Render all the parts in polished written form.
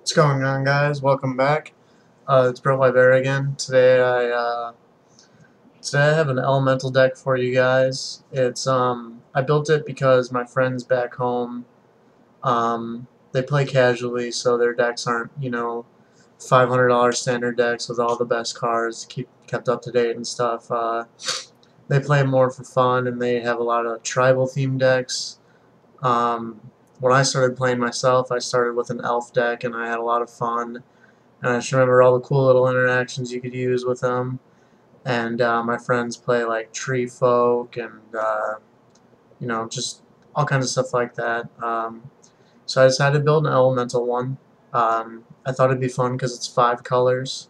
What's going on, guys? Welcome back. It's Bro by Bear again. Today I have an elemental deck for you guys. I built it because my friends back home they play casually, so their decks aren't $500 standard decks with all the best cards kept up to date and stuff. They play more for fun, and they have a lot of tribal themed decks. When I started playing myself, I started with an elf deck, and I had a lot of fun. And I just remember all the cool little interactions you could use with them. And my friends play like tree folk and just all kinds of stuff like that. So I decided to build an elemental one. I thought it'd be fun because it's 5 colors,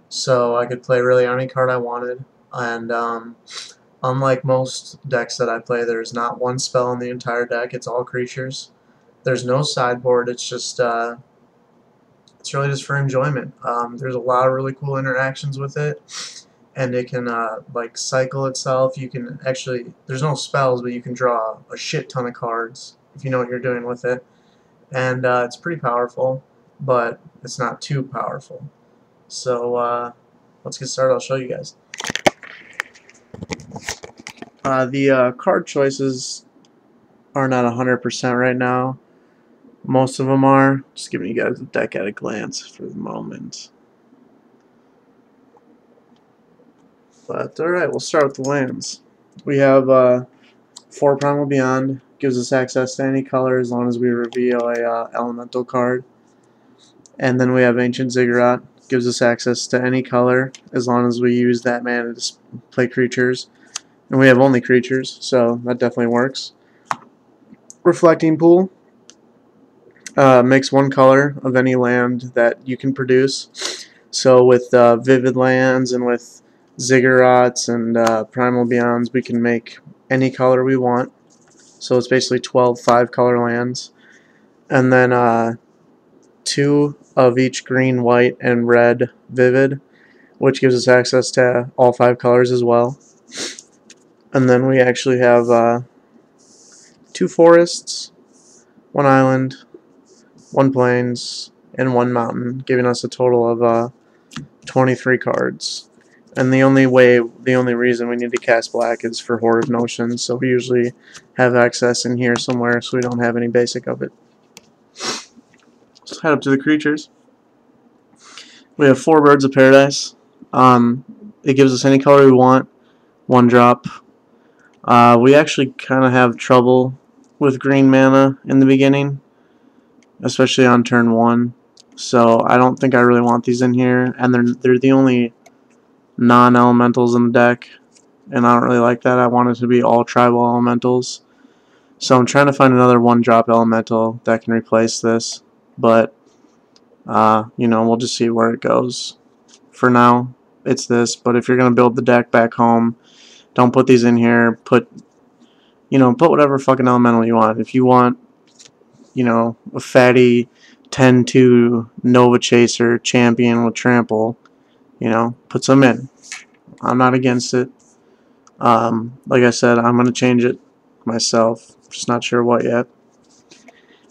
so I could play really any card I wanted. And unlike most decks that I play, there's not one spell in the entire deck. It's all creatures. There's no sideboard. It's really just for enjoyment. There's a lot of really cool interactions with it, and it can like cycle itself. You can actually, there's no spells, but you can draw a shit ton of cards if you know what you're doing with it. And it's pretty powerful, but it's not too powerful. So let's get started. I'll show you guys. The card choices are not 100% right now. Most of them are. Just giving you guys the deck at a glance for the moment. But alright, we'll start with the lands. We have 4 Primal Beyond. Gives us access to any color as long as we reveal a elemental card. And then we have Ancient Ziggurat. Gives us access to any color as long as we use that mana to play creatures. And we have only creatures, so that definitely works. Reflecting Pool. Makes 1 color of any land that you can produce. So with Vivid Lands and with Ziggurats and Primal Beyonds, we can make any color we want. So it's basically 12 5-color lands. And then 2 of each green, white, and red Vivid, which gives us access to all 5 colors as well. And then we actually have 2 forests, 1 island, 1 plains, and 1 mountain, giving us a total of 23 cards. And the only reason we need to cast black is for Horde of Notions, so we usually have access in here somewhere, so we don't have any basic of it. Let's head up to the creatures. We have 4 Birds of Paradise. It gives us any color we want, 1 drop. We actually kind of have trouble with green mana in the beginning, especially on turn 1. So I don't think I really want these in here, and they're the only non-elementals in the deck, and I don't really like that. I want it to be all tribal elementals. So I'm trying to find another 1-drop elemental that can replace this, but we'll just see where it goes. For now, it's this, but if you're going to build the deck back home, don't put these in here. Put whatever fucking elemental you want. If you want, a fatty 10-2 Nova Chaser champion with trample, put some in. I'm not against it. Like I said, I'm going to change it myself. Just not sure what yet.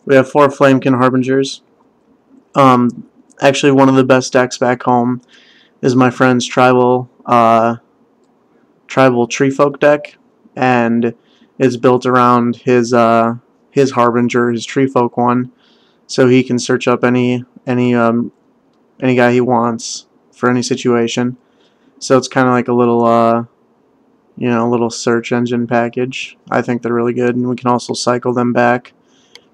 We have 4 Flamekin Harbingers. Actually, one of the best decks back home is my friend's tribal tree folk deck, and it's built around his Harbinger, his tree folk one, so he can search up any guy he wants for any situation. So it's kind of like a little little search engine package. I think they're really good, and we can also cycle them back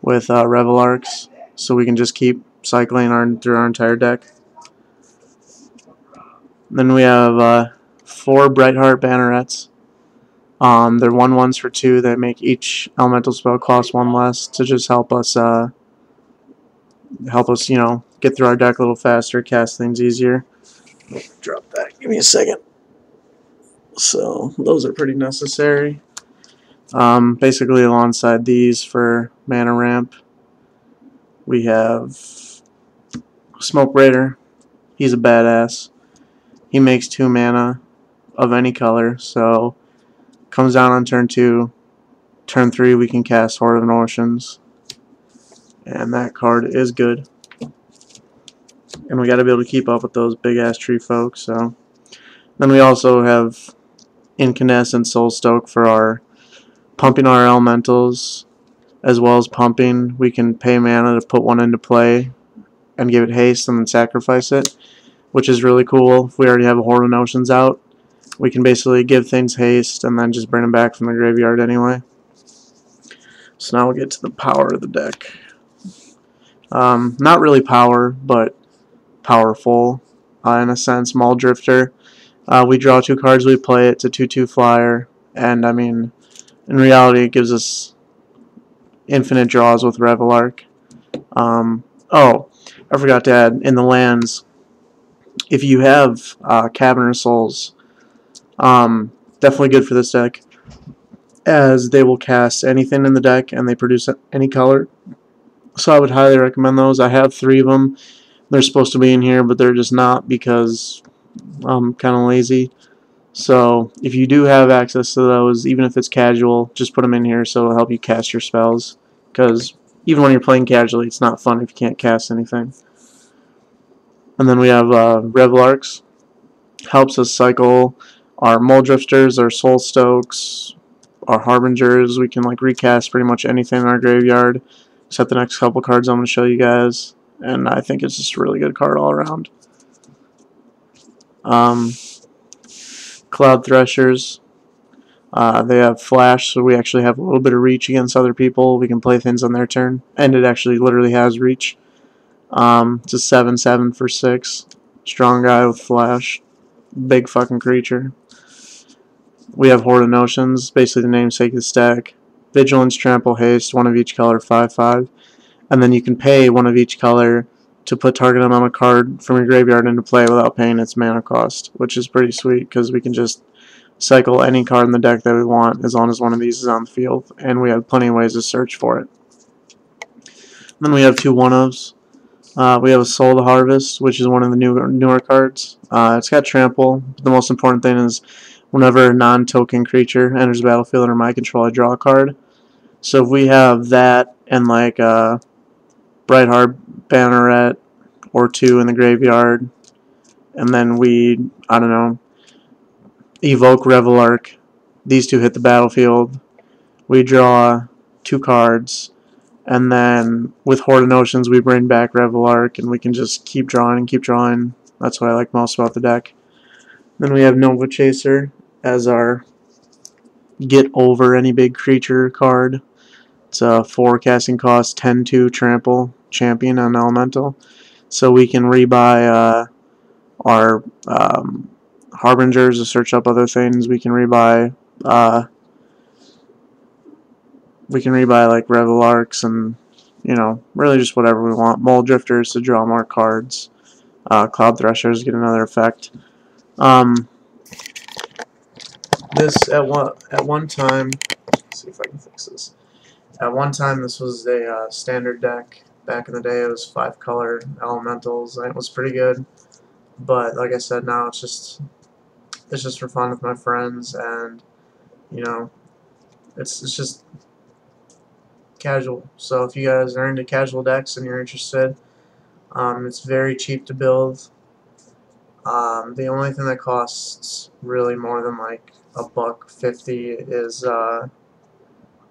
with Revel Arcs, so we can just keep cycling through our entire deck. Then we have 4 Brightheart Bannerets. They're 1/1s for 2. They make each elemental spell cost 1 less to just help us get through our deck a little faster, cast things easier. Drop that. Give me a second. So those are pretty necessary. Basically, alongside these for mana ramp, we have Smoke Raider. He's a badass. He makes 2 mana of any color, so comes down on turn 2. Turn 3 we can cast Horde of Notions, and that card is good. and we got to be able to keep up with those big ass tree folk. So then we also have Incandescent Soul Stoke for our pumping our elementals, as well as pumping. We can pay mana to put one into play and give it haste and then sacrifice it, which is really cool. If we already have a Horde of Notions out, we can basically give things haste and then just bring them back from the graveyard anyway. So now we'll get to the power of the deck. Not really power, but powerful in a sense. Maul Drifter. We draw 2 cards, we play it. It's a 2/2 flyer, and I mean, in reality, it gives us infinite draws with Revelark. Oh, I forgot to add, in the lands, if you have Caverner Souls, definitely good for this deck, as they will cast anything in the deck and they produce any color. So I would highly recommend those. I have 3 of them. They're supposed to be in here, but they're just not because I'm kind of lazy. So if you do have access to those, even if it's casual, just put them in here so it'll help you cast your spells. Because even when you're playing casually, it's not fun if you can't cast anything. And then we have Revelarks. Helps us cycle our Mole Drifters, our Soul Stokes, our Harbingers. We can like recast pretty much anything in our graveyard, except the next couple cards I'm going to show you guys. And I think it's just a really good card all around. Cloud Threshers. They have Flash, so we actually have a little bit of reach against other people. We can play things on their turn, and it actually literally has reach. It's a 7/7 for 6. Strong guy with Flash. Big fucking creature. We have Horde of Notions, basically the namesake of the stack. Vigilance, Trample, Haste, 1 of each color, 5/5. And then you can pay 1 of each color to put target on a card from your graveyard into play without paying its mana cost, which is pretty sweet because we can just cycle any card in the deck that we want as long as 1 of these is on the field, and we have plenty of ways to search for it. Then we have 2 1-ofs. We have a Soul to Harvest, which is one of the newer cards. It's got Trample, but the most important thing is whenever a non-token creature enters the battlefield under my control, I draw a card. So if we have that and like Brightheart Banneret or 2 in the graveyard, and then we, I don't know, evoke Revelark, these 2 hit the battlefield, we draw 2 cards, and then with Horde of Notions we bring back Revelark, and we can just keep drawing and keep drawing. That's what I like most about the deck. Then we have Nova Chaser as our get over any big creature card. It's a 4 casting cost, 10/2 trample champion on elemental. So we can rebuy our Harbingers to search up other things. We can rebuy like Revelarks and, you know, really just whatever we want. Mole Drifters to draw more cards. Cloud Threshers get another effect. This at one time, let's see if I can fix this. At one time, this was a standard deck. Back in the day, it was 5 color elementals, and it was pretty good. But like I said, now it's just for fun with my friends, and you know, it's just casual. So if you guys are into casual decks and you're interested, it's very cheap to build. The only thing that costs really more than like $1.50 is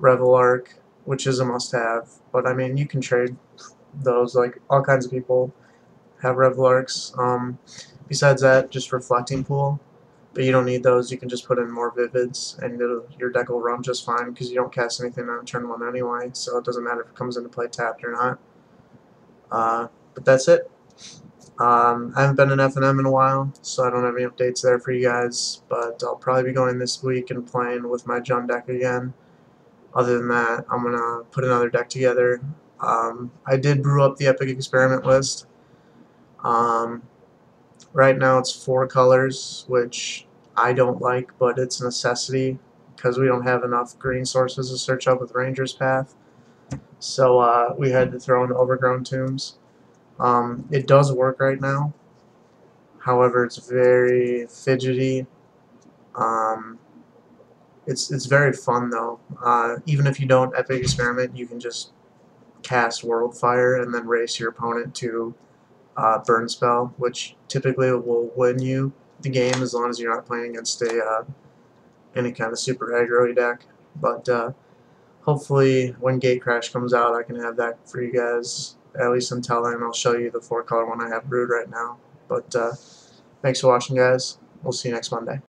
Revelark, which is a must-have. But I mean, you can trade those. Like all kinds of people have Revelarks. Besides that, just Reflecting Pool. But you don't need those. You can just put in more Vivids, and your deck will run just fine because you don't cast anything on turn 1 anyway. So it doesn't matter if it comes into play tapped or not. But that's it. I haven't been in FNM in a while, so I don't have any updates there for you guys. But I'll probably be going this week and playing with my Jund deck again. Other than that, I'm going to put another deck together. I did brew up the Epic Experiment list. Right now it's 4 colors, which I don't like, but it's a necessity because we don't have enough green sources to search up with Ranger's Path. So we had to throw in Overgrown Tombs. It does work right now. However, it's very fidgety. It's very fun though. Even if you don't Epic Experiment, you can just cast World Fire and then race your opponent to burn spell, which typically will win you the game as long as you're not playing against any kind of super aggro deck. But hopefully when Gate Crash comes out, I can have that for you guys. At least until then, I'll show you the 4-color one I have brewed right now. But thanks for watching, guys. We'll see you next Monday.